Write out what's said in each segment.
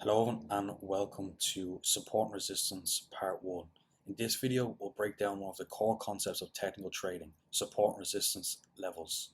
Hello and welcome to Support and Resistance Part 1. In this video, we'll break down one of the core concepts of technical trading, support and resistance levels.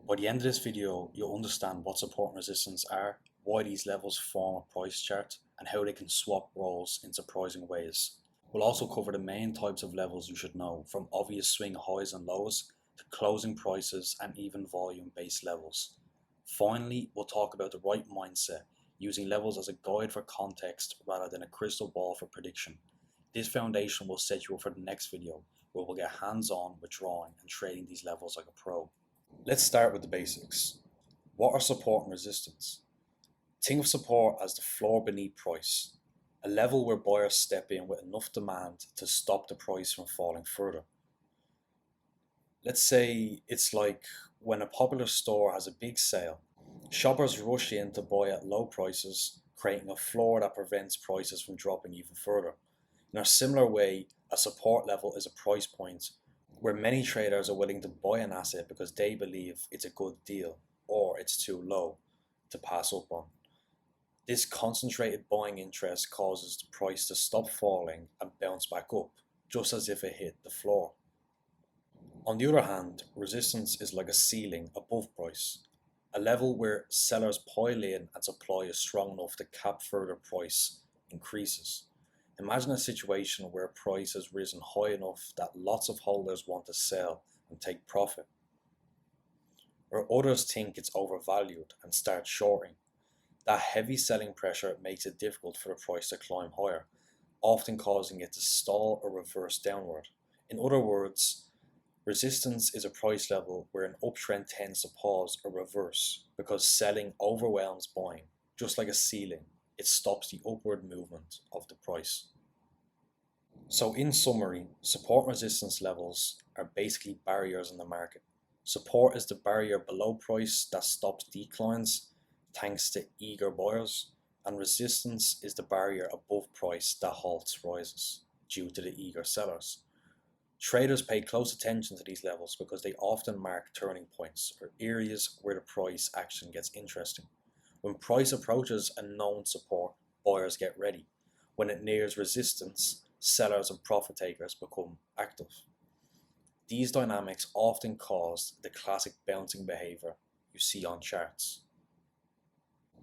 By the end of this video, you'll understand what support and resistance are, why these levels form a price chart, and how they can swap roles in surprising ways. We'll also cover the main types of levels you should know, from obvious swing highs and lows to closing prices and even volume-based levels. Finally, we'll talk about the right mindset, using levels as a guide for context rather than a crystal ball for prediction. This foundation will set you up for the next video, where we'll get hands-on with drawing and trading these levels like a pro. Let's start with the basics. What are support and resistance? Think of support as the floor beneath price, a level where buyers step in with enough demand to stop the price from falling further. Let's say it's like when a popular store has a big sale. Shoppers rush in to buy at low prices, creating a floor that prevents prices from dropping even further. In a similar way, a support level is a price point where many traders are willing to buy an asset because they believe it's a good deal or it's too low to pass up on. This concentrated buying interest causes the price to stop falling and bounce back up, just as if it hit the floor. On the other hand, resistance is like a ceiling above price, a level where sellers pile in and supply is strong enough to cap further price increases. Imagine a situation where price has risen high enough that lots of holders want to sell and take profit, where others think it's overvalued and start shorting. That heavy selling pressure makes it difficult for the price to climb higher, often causing it to stall or reverse downward. In other words, resistance is a price level where an uptrend tends to pause or reverse because selling overwhelms buying. Just like a ceiling, it stops the upward movement of the price. So in summary, support and resistance levels are basically barriers in the market. Support is the barrier below price that stops declines thanks to eager buyers, and resistance is the barrier above price that halts rises due to the eager sellers. Traders pay close attention to these levels because they often mark turning points or areas where the price action gets interesting. When price approaches a known support, buyers get ready. When it nears resistance, sellers and profit takers become active. These dynamics often cause the classic bouncing behavior you see on charts.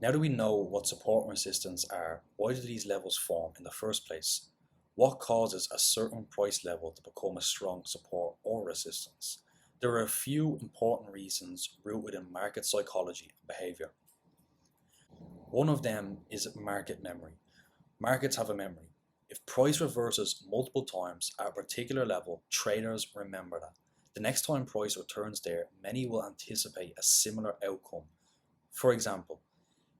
Now that we know what support and resistance are, why do these levels form in the first place? What causes a certain price level to become a strong support or resistance? There are a few important reasons rooted in market psychology and behavior. One of them is market memory. Markets have a memory. If price reverses multiple times at a particular level, traders remember that. The next time price returns there, many will anticipate a similar outcome. For example,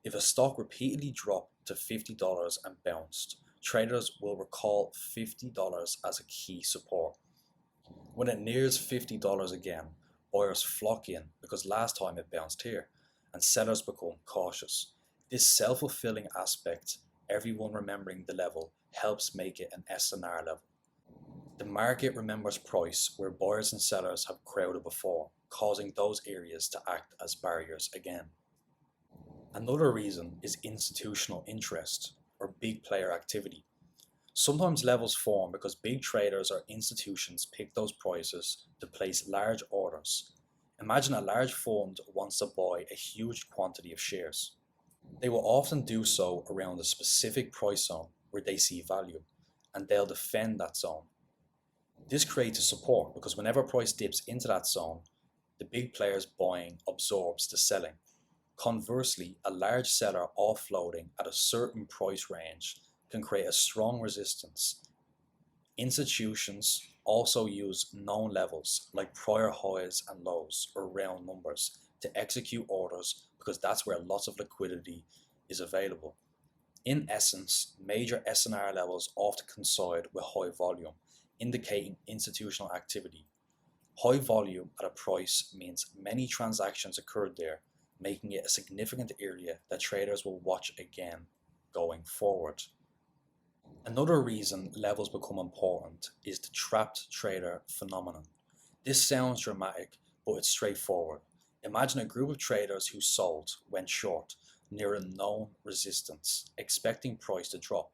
if a stock repeatedly dropped to $50 and bounced, traders will recall $50 as a key support. When it nears $50 again, buyers flock in because last time it bounced here, and sellers become cautious. This self-fulfilling aspect, everyone remembering the level, helps make it an S&R level. The market remembers price where buyers and sellers have crowded before, causing those areas to act as barriers again. Another reason is institutional interest or big player activity. Sometimes levels form because big traders or institutions pick those prices to place large orders. Imagine a large fund wants to buy a huge quantity of shares. They will often do so around a specific price zone where they see value, and they'll defend that zone. This creates a support because whenever price dips into that zone, the big players buying absorbs the selling. Conversely, a large seller offloading at a certain price range can create a strong resistance. Institutions also use known levels like prior highs and lows or round numbers to execute orders because that's where lots of liquidity is available. In essence, major S&R levels often coincide with high volume, indicating institutional activity. High volume at a price means many transactions occurred there, making it a significant area that traders will watch again going forward. Another reason levels become important is the trapped trader phenomenon. This sounds dramatic, but it's straightforward. Imagine a group of traders who sold, went short, near a known resistance, expecting price to drop.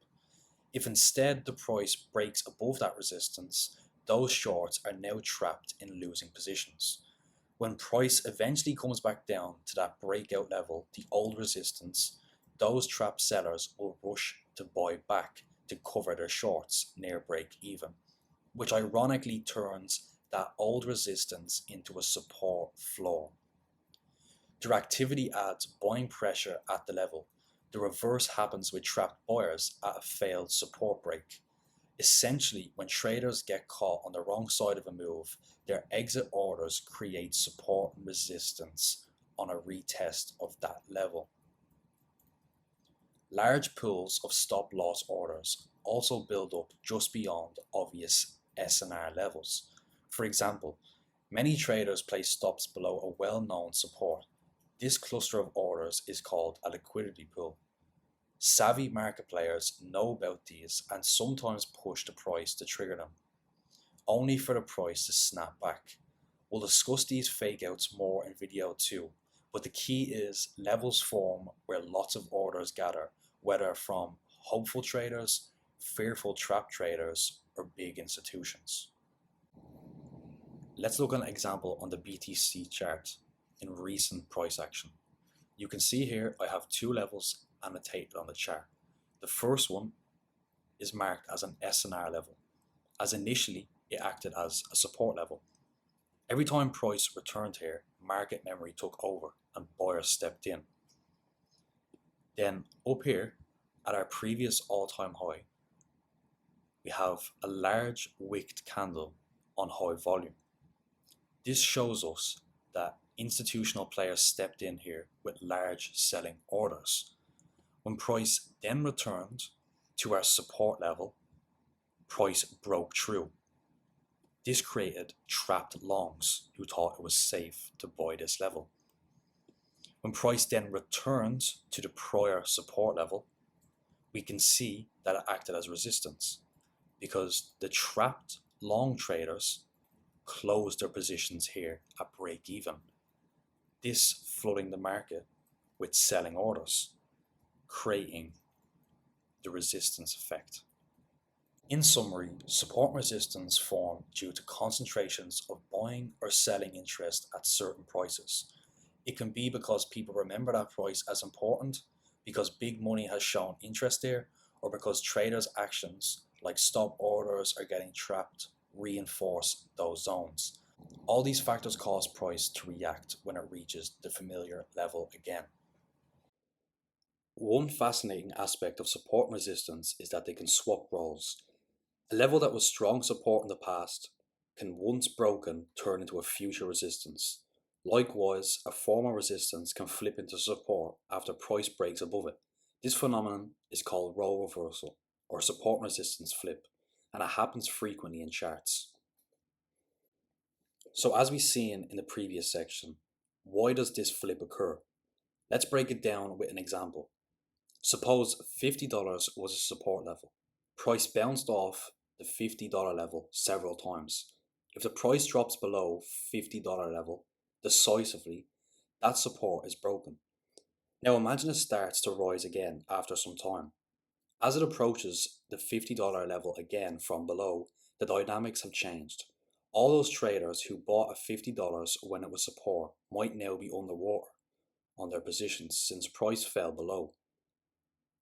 If instead the price breaks above that resistance, those shorts are now trapped in losing positions. When price eventually comes back down to that breakout level, the old resistance, those trapped sellers will rush to buy back to cover their shorts near break even, which ironically turns that old resistance into a support floor. Their activity adds buying pressure at the level. The reverse happens with trapped buyers at a failed support break. Essentially, when traders get caught on the wrong side of a move, their exit orders create support and resistance on a retest of that level. Large pools of stop loss orders also build up just beyond obvious S&R levels. For example, many traders place stops below a well-known support. This cluster of orders is called a liquidity pool. Savvy market players know about these and sometimes push the price to trigger them, only for the price to snap back. We'll discuss these fake outs more in video 2, but the key is levels form where lots of orders gather, whether from hopeful traders, fearful trap traders, or big institutions. Let's look at an example on the BTC chart in recent price action. You can see here I have two levels annotated on the chart. The first one is marked as an S&R level, as initially it acted as a support level. Every time price returned here, market memory took over and buyers stepped in. Then up here, at our previous all-time high, we have a large wicked candle on high volume. This shows us that institutional players stepped in here with large selling orders. When price then returned to our support level, price broke through. This created trapped longs who thought it was safe to buy this level. When price then returned to the prior support level, we can see that it acted as resistance because the trapped long traders closed their positions here at break even. This flooding the market with selling orders, creating the resistance effect. In summary, support and resistance form due to concentrations of buying or selling interest at certain prices. It can be because people remember that price as important, because big money has shown interest there, or because traders' actions like stop orders or getting trapped reinforce those zones. All these factors cause price to react when it reaches the familiar level again. One fascinating aspect of support and resistance is that they can swap roles. A level that was strong support in the past can, once broken, turn into a future resistance. Likewise, a former resistance can flip into support after price breaks above it. This phenomenon is called role reversal, or support and resistance flip, and it happens frequently in charts. So as we've seen in the previous section, why does this flip occur? Let's break it down with an example. Suppose $50 was a support level. Price bounced off the $50 level several times. If the price drops below $50 level decisively, that support is broken. Now imagine it starts to rise again after some time. As it approaches the $50 level again from below, the dynamics have changed. All those traders who bought at $50 when it was support might now be underwater on their positions since price fell below.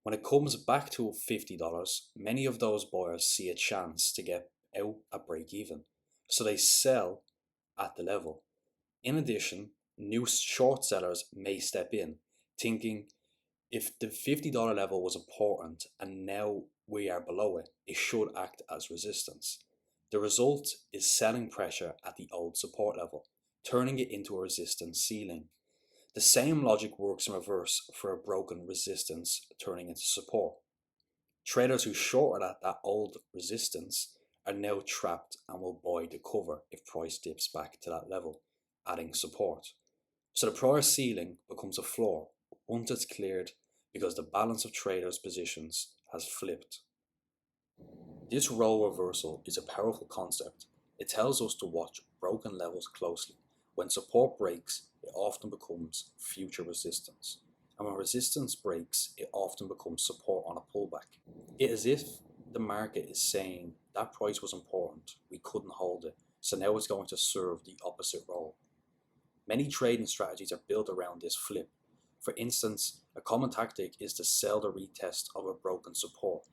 When it comes back to $50, many of those buyers see a chance to get out at break even, so they sell at the level. In addition, new short sellers may step in, thinking if the $50 level was important and now we are below it, it should act as resistance. The result is selling pressure at the old support level, turning it into a resistance ceiling. The same logic works in reverse for a broken resistance turning into support. Traders who shorted at that old resistance are now trapped and will buy the cover if price dips back to that level, adding support. So the prior ceiling becomes a floor once it's cleared because the balance of traders' positions has flipped. This role reversal is a powerful concept. It tells us to watch broken levels closely. When support breaks, it often becomes future resistance. And when resistance breaks, it often becomes support on a pullback. It is as if the market is saying that price was important, we couldn't hold it, so now it's going to serve the opposite role. Many trading strategies are built around this flip. For instance, a common tactic is to sell the retest of a broken support,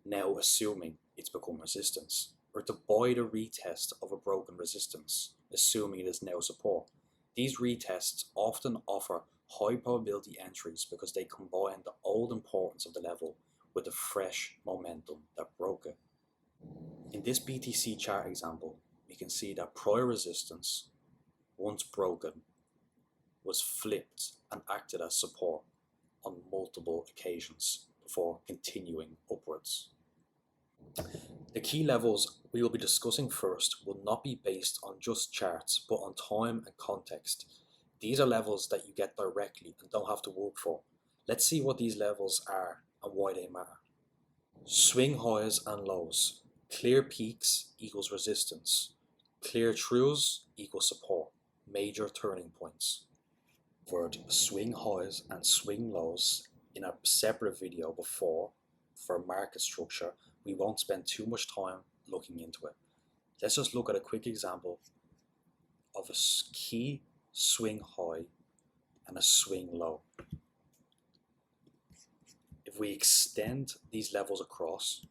now assuming it's become resistance, or to buy the retest of a broken resistance, assuming it is now support. These retests often offer high probability entries because they combine the old importance of the level with the fresh momentum that broke it. In this BTC chart example, we can see that prior resistance, once broken, was flipped and acted as support on multiple occasions before continuing upwards. The key levels we will be discussing first will not be based on just charts, but on time and context. These are levels that you get directly and don't have to work for. Let's see what these levels are and why they matter. Swing highs and lows. Clear peaks equals resistance. Clear trues equals support. Major turning points. Covered swing highs and swing lows in a separate video before for market structure. We won't spend too much time looking into it. Let's just look at a quick example of a key swing high and a swing low. If we extend these levels across,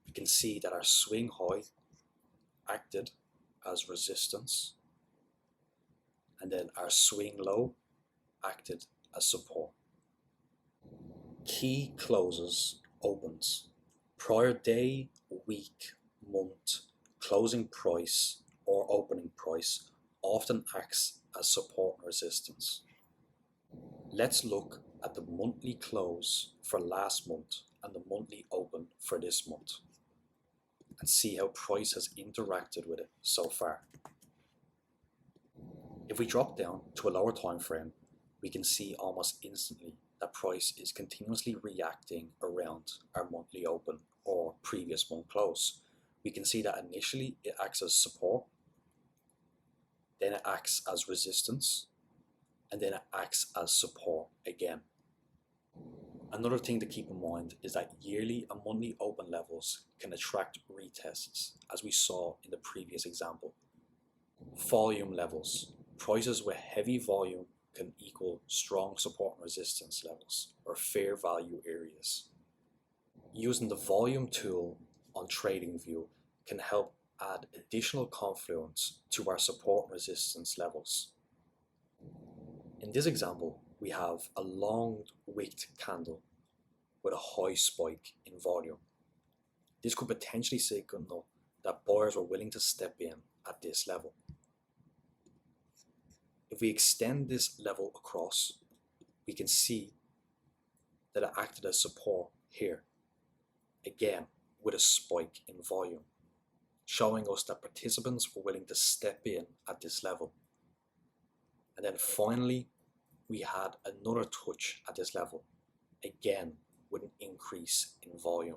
we can see that our swing high acted as resistance, and then our swing low acted as support. Key closes, opens. Prior day, week, month, closing price or opening price often acts as support and resistance. Let's look at the monthly close for last month and the monthly open for this month and see how price has interacted with it so far. If we drop down to a lower time frame, we can see almost instantly that price is continuously reacting around our monthly open or previous month close. We can see that initially it acts as support, then it acts as resistance, and then it acts as support again. Another thing to keep in mind is that yearly and monthly open levels can attract retests, as we saw in the previous example. Volume levels. Prices with heavy volume can equal strong support and resistance levels, or fair value areas. Using the volume tool on TradingView can help add additional confluence to our support and resistance levels. In this example, we have a long wicked candle with a high spike in volume. This could potentially signal that buyers were willing to step in at this level. If we extend this level across, we can see that it acted as support here, again with a spike in volume, showing us that participants were willing to step in at this level. And then finally, we had another touch at this level, again with an increase in volume.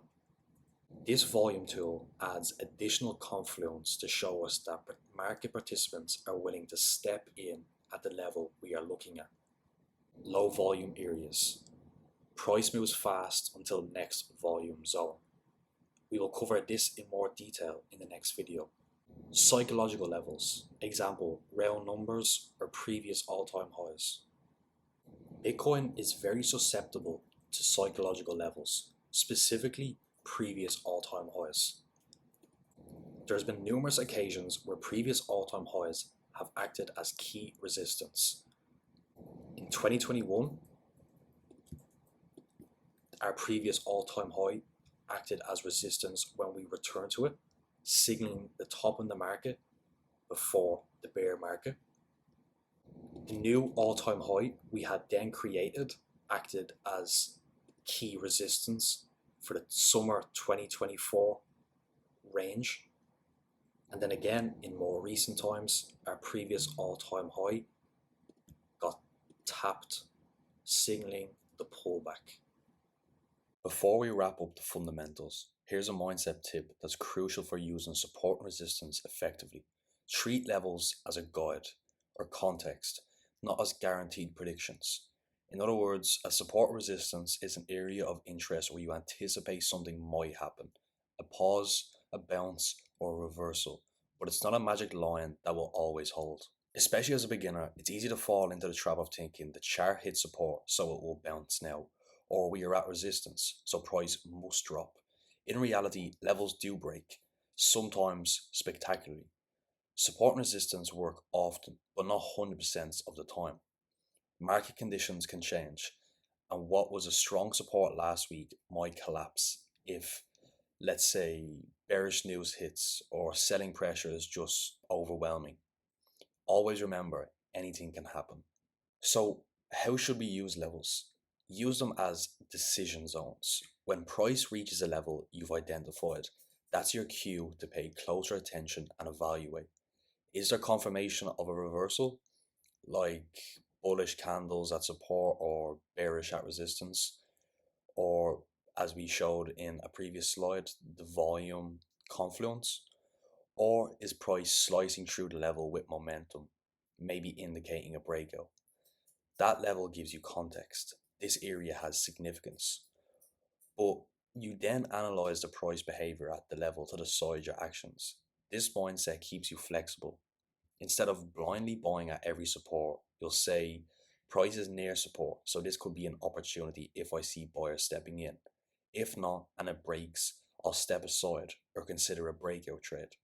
This volume tool adds additional confluence to show us that market participants are willing to step in at the level we are looking at. Low volume areas. Price moves fast until next volume zone. We will cover this in more detail in the next video. Psychological levels. Example, round numbers or previous all-time highs. Bitcoin is very susceptible to psychological levels, specifically previous all-time highs. There's been numerous occasions where previous all-time highs have acted as key resistance. In 2021, our previous all-time high acted as resistance when we returned to it, signaling the top in the market before the bear market. The new all-time high we had then created acted as key resistance for the summer 2024 range. And then again, in more recent times, our previous all-time high got tapped, signaling the pullback. Before we wrap up the fundamentals, here's a mindset tip that's crucial for using support and resistance effectively. Treat levels as a guide or context, not as guaranteed predictions. In other words, a support resistance is an area of interest where you anticipate something might happen, a pause, a bounce, or a reversal, but it's not a magic line that will always hold. Especially as a beginner, it's easy to fall into the trap of thinking the chart hits support, so it will bounce now, or we are at resistance, so price must drop. In reality, levels do break, sometimes spectacularly. Support and resistance work often, but not 100% of the time. Market conditions can change, and what was a strong support last week might collapse if, let's say, bearish news hits or selling pressure is just overwhelming. Always remember, anything can happen. So, how should we use levels? Use them as decision zones. When price reaches a level you've identified, that's your cue to pay closer attention and evaluate. Is there confirmation of a reversal, like bullish candles at support or bearish at resistance? Or, as we showed in a previous slide, the volume confluence? Or is price slicing through the level with momentum, maybe indicating a breakout? That level gives you context. This area has significance. But you then analyze the price behavior at the level to decide your actions. This mindset keeps you flexible. Instead of blindly buying at every support, you'll say, price is near support, so this could be an opportunity if I see buyers stepping in. If not, and it breaks, I'll step aside or consider a breakout trade.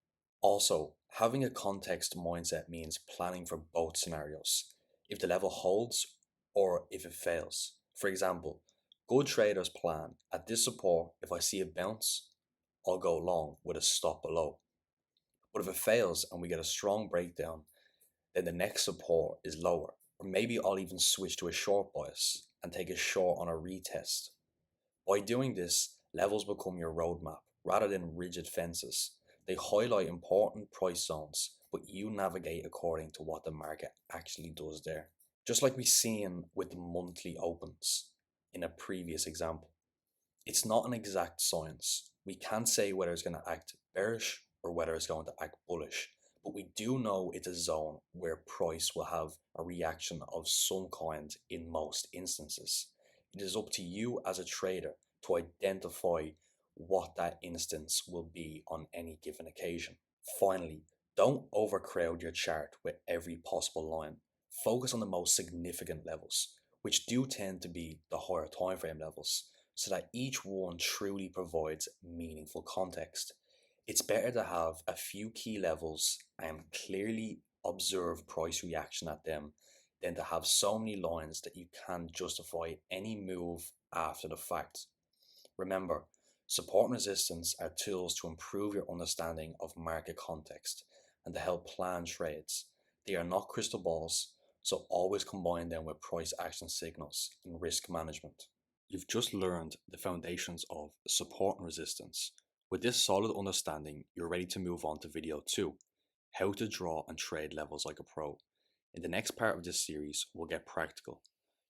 Also, having a context mindset means planning for both scenarios. If the level holds or if it fails. For example, good traders plan at this support, if I see a bounce, I'll go long with a stop below. But if it fails and we get a strong breakdown, then the next support is lower. Or maybe I'll even switch to a short bias and take a short on a retest. By doing this, levels become your roadmap rather than rigid fences. They highlight important price zones, but you navigate according to what the market actually does there. Just like we seen with the monthly opens in a previous example. It's not an exact science. We can't say whether it's going to act bearish or whether it's going to act bullish, but we do know it's a zone where price will have a reaction of some kind in most instances. It is up to you as a trader to identify what that instance will be on any given occasion. Finally, don't overcrowd your chart with every possible line. Focus on the most significant levels, which do tend to be the higher time frame levels, so that each one truly provides meaningful context. It's better to have a few key levels and clearly observe price reaction at them than to have so many lines that you can't justify any move after the fact. Remember, support and resistance are tools to improve your understanding of market context and to help plan trades. They are not crystal balls, so always combine them with price action signals and risk management. You've just learned the foundations of support and resistance. With this solid understanding, you're ready to move on to video 2, how to draw and trade levels like a pro. In the next part of this series, we'll get practical.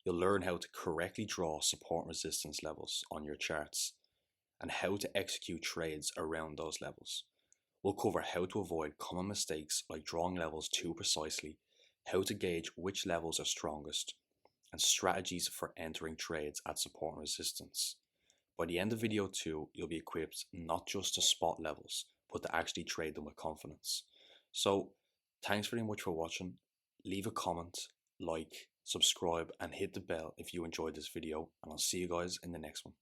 You'll learn how to correctly draw support and resistance levels on your charts and how to execute trades around those levels. We'll cover how to avoid common mistakes like drawing levels too precisely, how to gauge which levels are strongest, and strategies for entering trades at support and resistance. By the end of video 2, you'll be equipped not just to spot levels, but to actually trade them with confidence. So, thanks very much for watching. Leave a comment, like, subscribe, and hit the bell if you enjoyed this video, and I'll see you guys in the next one.